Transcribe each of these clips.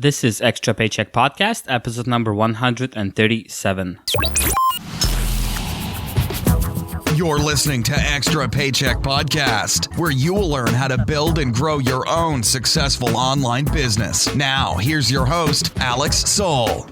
This is Extra Paycheck Podcast, episode number 137. You're listening to Extra Paycheck Podcast, where you will learn how to build and grow your own successful online business. Now, here's your host, Alex Soul.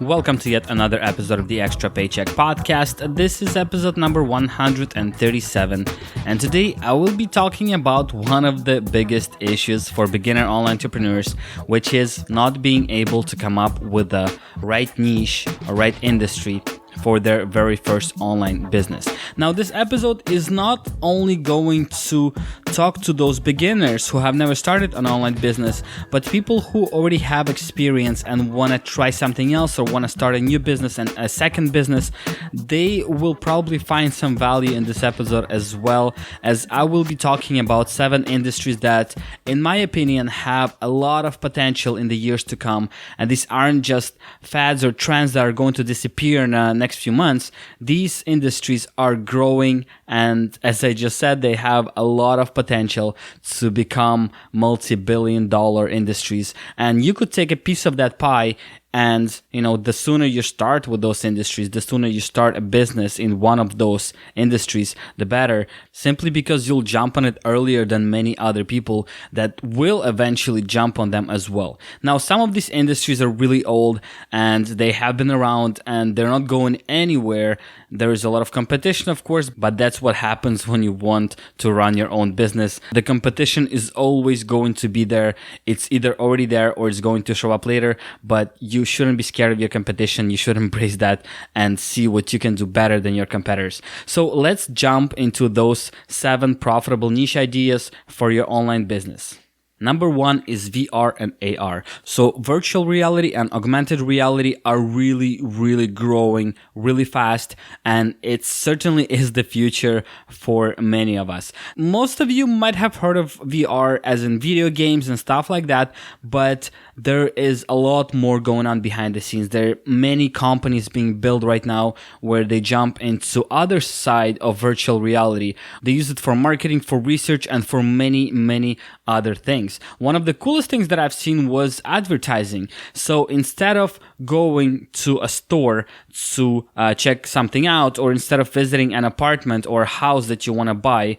Welcome to yet another episode of the Extra Paycheck Podcast. This is episode number 137, and today I will be talking about one of the biggest issues for beginner online entrepreneurs, which is not being able to come up with the right niche or right industry for their very first online business. Now, this episode is not only going to talk to those beginners who have never started an online business, but people who already have experience and want to try something else or want to start a new business and a second business. They will probably find some value in this episode, as well as I will be talking about 7 industries that, in my opinion, have a lot of potential in the years to come. And these aren't just fads or trends that are going to disappear in the next few months. These industries are growing, and as I just said, they have a lot of potential to become multi-billion-dollar industries. And you could take a piece of that pie. And, the sooner you start with those industries, the sooner you start a business in one of those industries, the better, simply because you'll jump on it earlier than many other people that will eventually jump on them as well. Now, some of these industries are really old and they have been around and they're not going anywhere. There is a lot of competition, of course, but that's what happens when you want to run your own business. The competition is always going to be there. It's either already there or it's going to show up later, but you shouldn't be scared of your competition. You should embrace that and see what you can do better than your competitors. So let's jump into those 7 profitable niche ideas for your online business. Number 1 is VR and AR. So virtual reality and augmented reality are really growing really fast, and it certainly is the future for many of us. Most of you might have heard of VR as in video games and stuff like that, but there is a lot more going on behind the scenes. There are many companies being built right now where they jump into other side of virtual reality. They use it for marketing, for research, and for many other things. One of the coolest things that I've seen was advertising. So instead of going to a store to check something out, or instead of visiting an apartment or a house that you want to buy,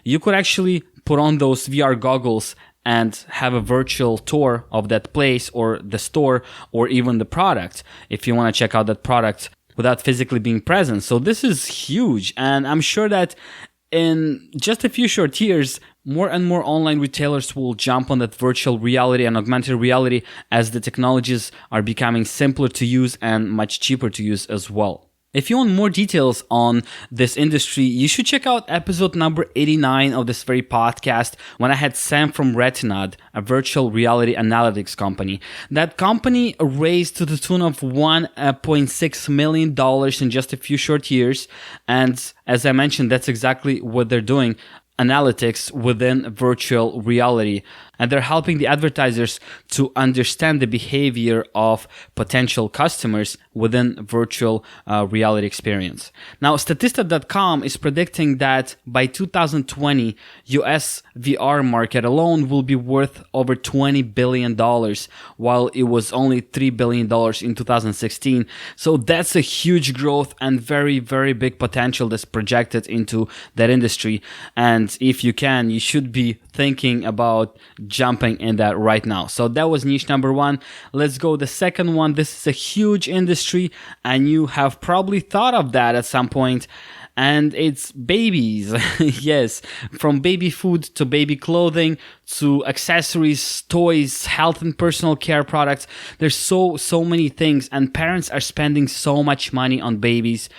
you could actually put on those VR goggles and have a virtual tour of that place or the store or even the product if you want to check out that product without physically being present. So this is huge, and I'm sure that in just a few short years, more and more online retailers will jump on that virtual reality and augmented reality as the technologies are becoming simpler to use and much cheaper to use as well. If you want more details on this industry, you should check out episode number 89 of this very podcast when I had Sam from Retinad, a virtual reality analytics company. That company raised to the tune of $1.6 million in just a few short years. And as I mentioned, that's exactly what they're doing. Analytics within virtual reality, and they're helping the advertisers to understand the behavior of potential customers within virtual reality experience. Now, Statista.com is predicting that by 2020, US VR market alone will be worth over $20 billion, while it was only $3 billion in 2016. So that's a huge growth and very big potential that's projected into that industry. And if you can, you should be thinking about jumping in that right now. So that was niche number 1. Let's go the second one. This is a huge industry, and you have probably thought of that at some point. And it's babies. Yes, from baby food to baby clothing to accessories, toys, health and personal care products. There's so many things, and parents are spending so much money on babies.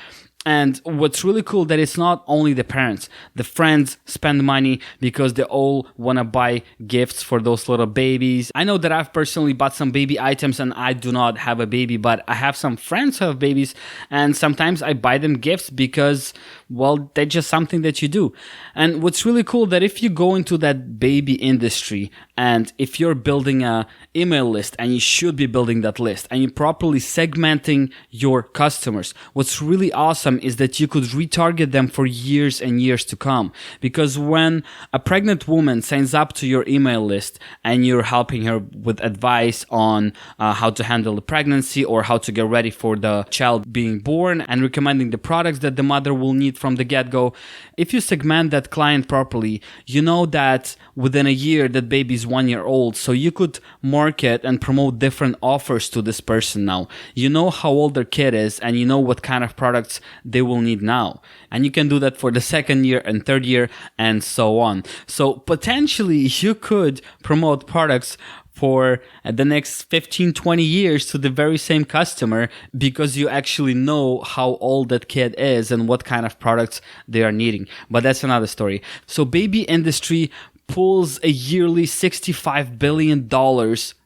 And what's really cool that it's not only the parents, the friends spend money because they all want to buy gifts for those little babies. I know that I've personally bought some baby items and I do not have a baby, but I have some friends who have babies, and sometimes I buy them gifts because, well, that's just something that you do. And what's really cool that if you go into that baby industry And if you're building a email list, and you should be building that list, and you're properly segmenting your customers, what's really awesome is that you could retarget them for years and years to come. Because when a pregnant woman signs up to your email list and you're helping her with advice on how to handle the pregnancy or how to get ready for the child being born, and recommending the products that the mother will need from the get-go, if you segment that client properly, you know that within a year that baby is 1 year old, so you could market and promote different offers to this person now. You know how old their kid is, and you know what kind of products they will need now. And you can do that for the second year and third year and so on. So potentially you could promote products for the next 15, 20 years to the very same customer, because you actually know how old that kid is and what kind of products they are needing. But that's another story. So baby industry pulls a yearly $65 billion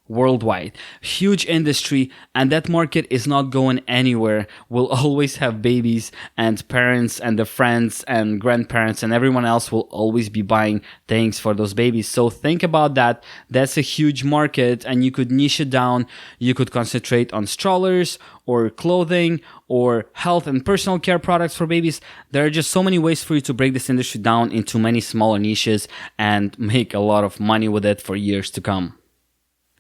worldwide. Huge industry, and that market is not going anywhere. We'll always have babies, and parents and their friends and grandparents and everyone else will always be buying things for those babies. So think about that. That's a huge market, and you could niche it down. You could concentrate on strollers or clothing or health and personal care products for babies. There are just so many ways for you to break this industry down into many smaller niches and make a lot of money with it for years to come.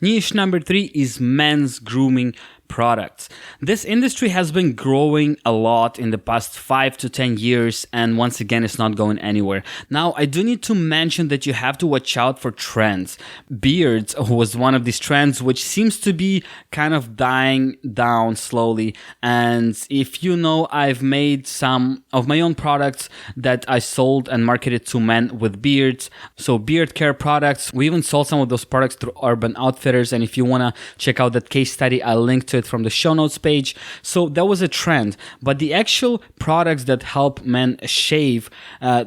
Niche number 3 is men's grooming products. This industry has been growing a lot in the past 5 to 10 years, and once again, it's not going anywhere. Now, I do need to mention that you have to watch out for trends. Beards was one of these trends, which seems to be kind of dying down slowly. And if you know, I've made some of my own products that I sold and marketed to men with beards. So beard care products. We even sold some of those products through Urban Outfitters. And if you want to check out that case study, I'll link to it from the show notes page. So that was a trend, but the actual products that help men shave,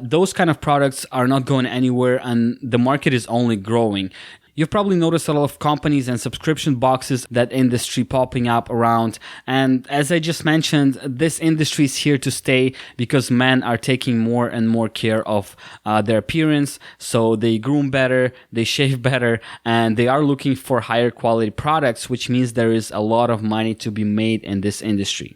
those kind of products are not going anywhere, and the market is only growing. You've probably noticed a lot of companies and subscription boxes, that industry popping up around. And as I just mentioned, this industry is here to stay because men are taking more and more care of their appearance. So they groom better, they shave better, and they are looking for higher quality products, which means there is a lot of money to be made in this industry.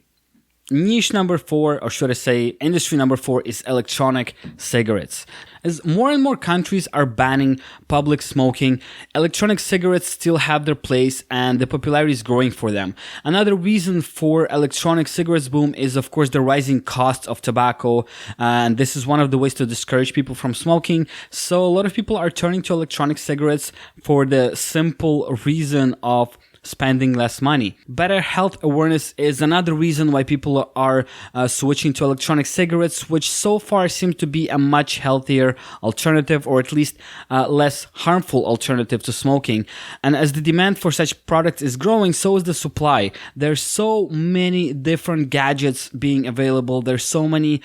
Niche number 4, or should I say industry number 4, is electronic cigarettes. As more and more countries are banning public smoking, electronic cigarettes still have their place, and the popularity is growing for them. Another reason for electronic cigarettes boom is, of course, the rising cost of tobacco, and this is one of the ways to discourage people from smoking. So a lot of people are turning to electronic cigarettes for the simple reason of spending less money. Better health awareness is another reason why people are switching to electronic cigarettes, which so far seem to be a much healthier alternative, or at least less harmful alternative to smoking. And as the demand for such products is growing, so is the supply. There's so many different gadgets being available. There's so many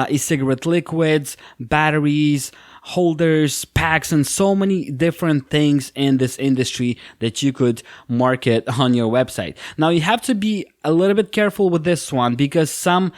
e-cigarette liquids, batteries, holders, packs, and so many different things in this industry that you could market on your website. Now, you have to be a little bit careful with this one, because some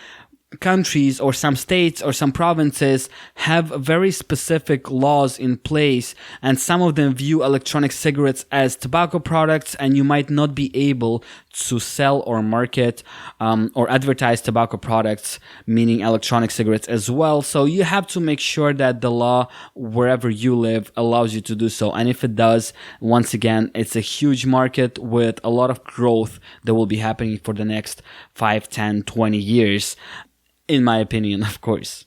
countries or some states or some provinces have very specific laws in place, and some of them view electronic cigarettes as tobacco products, and you might not be able to sell or market or advertise tobacco products, meaning electronic cigarettes as well. So you have to make sure that the law wherever you live allows you to do so. And if it does, once again, it's a huge market with a lot of growth that will be happening for the next 5, 10, 20 years. In my opinion, of course.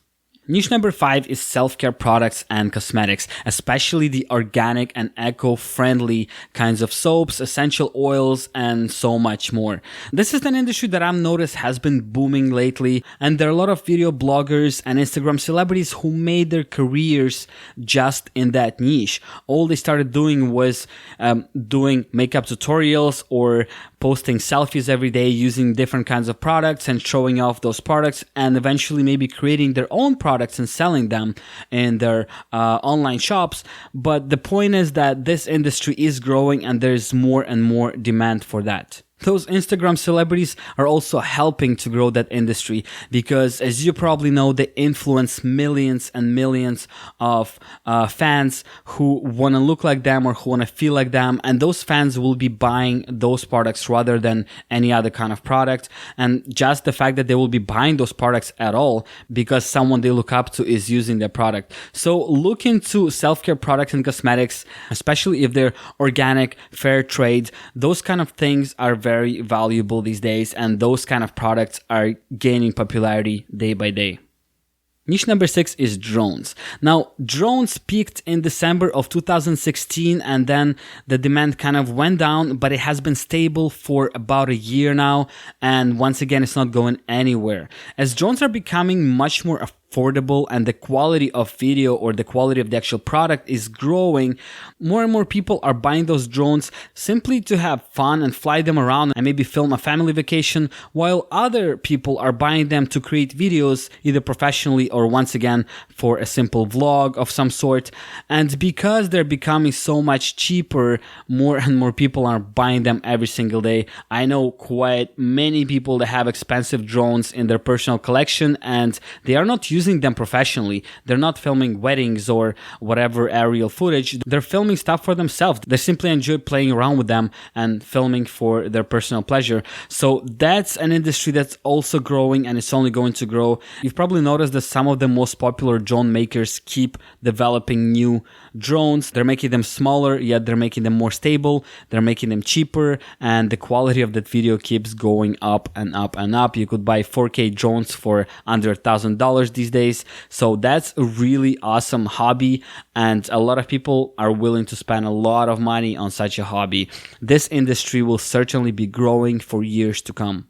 Niche number 5 is self-care products and cosmetics, especially the organic and eco-friendly kinds of soaps, essential oils, and so much more. This is an industry that I've noticed has been booming lately, and there are a lot of video bloggers and Instagram celebrities who made their careers just in that niche. All they started doing was doing makeup tutorials or posting selfies every day using different kinds of products and showing off those products, and eventually maybe creating their own products and selling them in their online shops. But the point is that this industry is growing, and there's more and more demand for that. Those Instagram celebrities are also helping to grow that industry because, as you probably know, they influence millions and millions of fans who want to look like them or who want to feel like them. And those fans will be buying those products rather than any other kind of product. And just the fact that they will be buying those products at all because someone they look up to is using their product. So look into self-care products and cosmetics, especially if they're organic, fair trade. Those kind of things are very valuable these days, and those kind of products are gaining popularity day by day. Niche number 6 is drones. Now, drones peaked in December of 2016 and then the demand kind of went down, but it has been stable for about a year now. And once again, it's not going anywhere. As drones are becoming much more affordable and the quality of video or the quality of the actual product is growing, more and more people are buying those drones simply to have fun and fly them around and maybe film a family vacation, while other people are buying them to create videos either professionally or once again for a simple vlog of some sort. And because they're becoming so much cheaper, more and more people are buying them every single day. I know quite many people that have expensive drones in their personal collection and they are not using them professionally. They're not filming weddings or whatever aerial footage. They're filming stuff for themselves. They simply enjoy playing around with them and filming for their personal pleasure. So that's an industry that's also growing and it's only going to grow. You've probably noticed that some of the most popular drone makers keep developing new drones. They're making them smaller, yet they're making them more stable. They're making them cheaper, and the quality of that video keeps going up and up and up. You could buy 4K drones for under $1,000 these days. So that's a really awesome hobby, and a lot of people are willing to spend a lot of money on such a hobby. This industry will certainly be growing for years to come.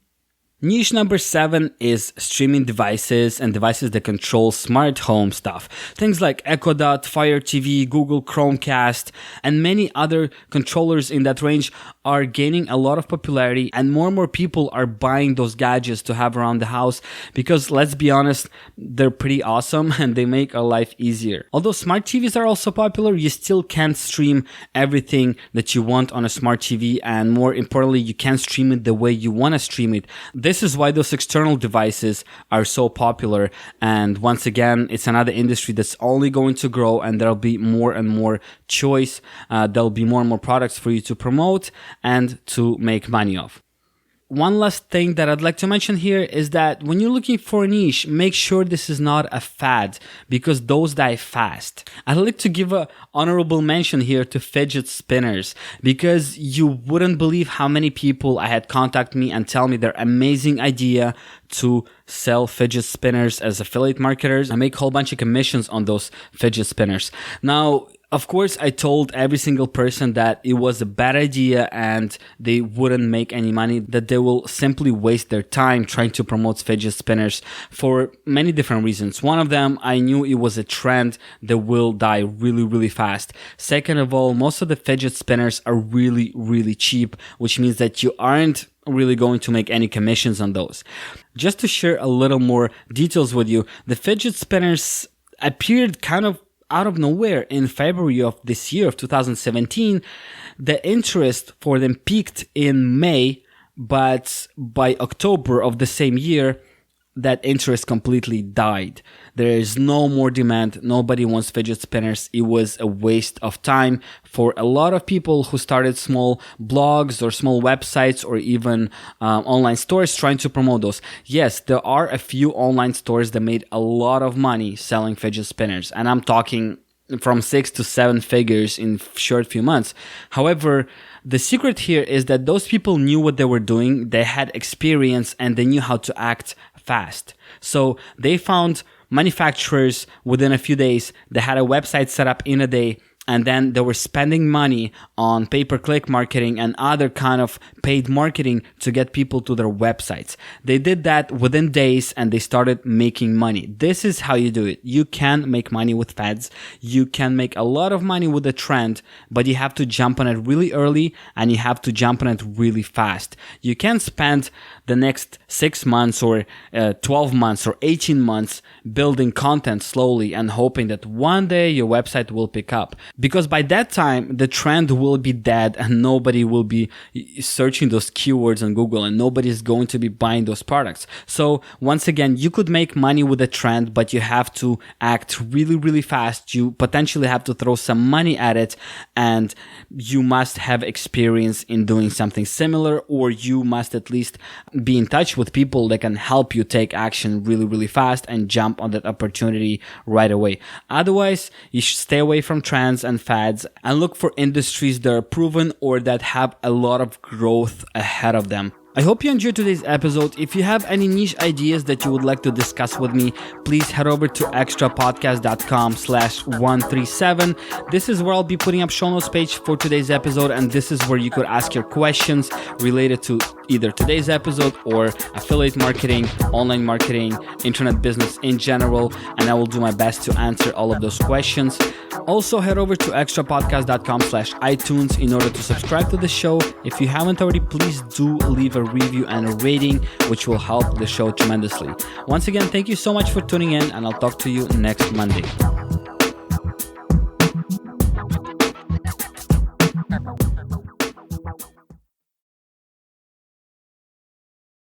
Niche number 7 is streaming devices and devices that control smart home stuff. Things like Echo Dot, Fire TV, Google Chromecast, and many other controllers in that range are gaining a lot of popularity, and more people are buying those gadgets to have around the house because, let's be honest, they're pretty awesome and they make our life easier. Although smart TVs are also popular, you still can't stream everything that you want on a smart TV, and more importantly, you can't stream it the way you want to stream it. This is why those external devices are so popular, and once again, it's another industry that's only going to grow, and there'll be more and more choice. There'll be more and more products for you to promote and to make money off. One last thing that I'd like to mention here is that when you're looking for a niche, make sure this is not a fad, because those die fast. I'd like to give an honorable mention here to fidget spinners, because you wouldn't believe how many people I had contact me and tell me their amazing idea to sell fidget spinners as affiliate marketers and make a whole bunch of commissions on those fidget spinners. Now, of course, I told every single person that it was a bad idea and they wouldn't make any money, that they will simply waste their time trying to promote fidget spinners for many different reasons. One of them, I knew it was a trend that will die really fast. Second of all, most of the fidget spinners are really cheap, which means that you aren't really going to make any commissions on those. Just to share a little more details with you, the fidget spinners appeared kind of out of nowhere in February of this year of 2017. The interest for them peaked in May, but by October of the same year, that interest completely died. There is no more demand. Nobody wants fidget spinners. It was a waste of time for a lot of people who started small blogs or small websites or even online stores trying to promote those. Yes, there are a few online stores that made a lot of money selling fidget spinners, and I'm talking from 6 to 7 figures in short few months. However, the secret here is that those people knew what they were doing, they had experience, and they knew how to act fast. So they found manufacturers within a few days. They had a website set up in a day, and then they were spending money on pay-per-click marketing and other kind of paid marketing to get people to their websites. They did that within days and they started making money. This is how you do it. You can make money with fads. You can make a lot of money with a trend, but you have to jump on it really early and you have to jump on it really fast. You can't spend the next 6 months or 12 months or 18 months building content slowly and hoping that one day your website will pick up. because by that time the trend will be dead and nobody will be searching those keywords on Google and nobody is going to be buying those products. So once again, you could make money with a trend, but you have to act really, really fast. You potentially have to throw some money at it, and you must have experience in doing something similar, or you must at least be in touch with people that can help you take action really, really fast and jump on that opportunity right away. Otherwise, you should stay away from trends and fads and look for industries that are proven or that have a lot of growth ahead of them. I hope you enjoyed today's episode. If you have any niche ideas that you would like to discuss with me, please head over to extrapodcast.com/137. This is where I'll be putting up show notes page for today's episode, and this is where you could ask your questions related to either today's episode or affiliate marketing, online marketing, internet business in general, and I will do my best to answer all of those questions. Also, head over to extrapodcast.com/iTunes in order to subscribe to the show. If you haven't already, please do leave a review and a rating, which will help the show tremendously. Once again, thank you so much for tuning in, and I'll talk to you next Monday.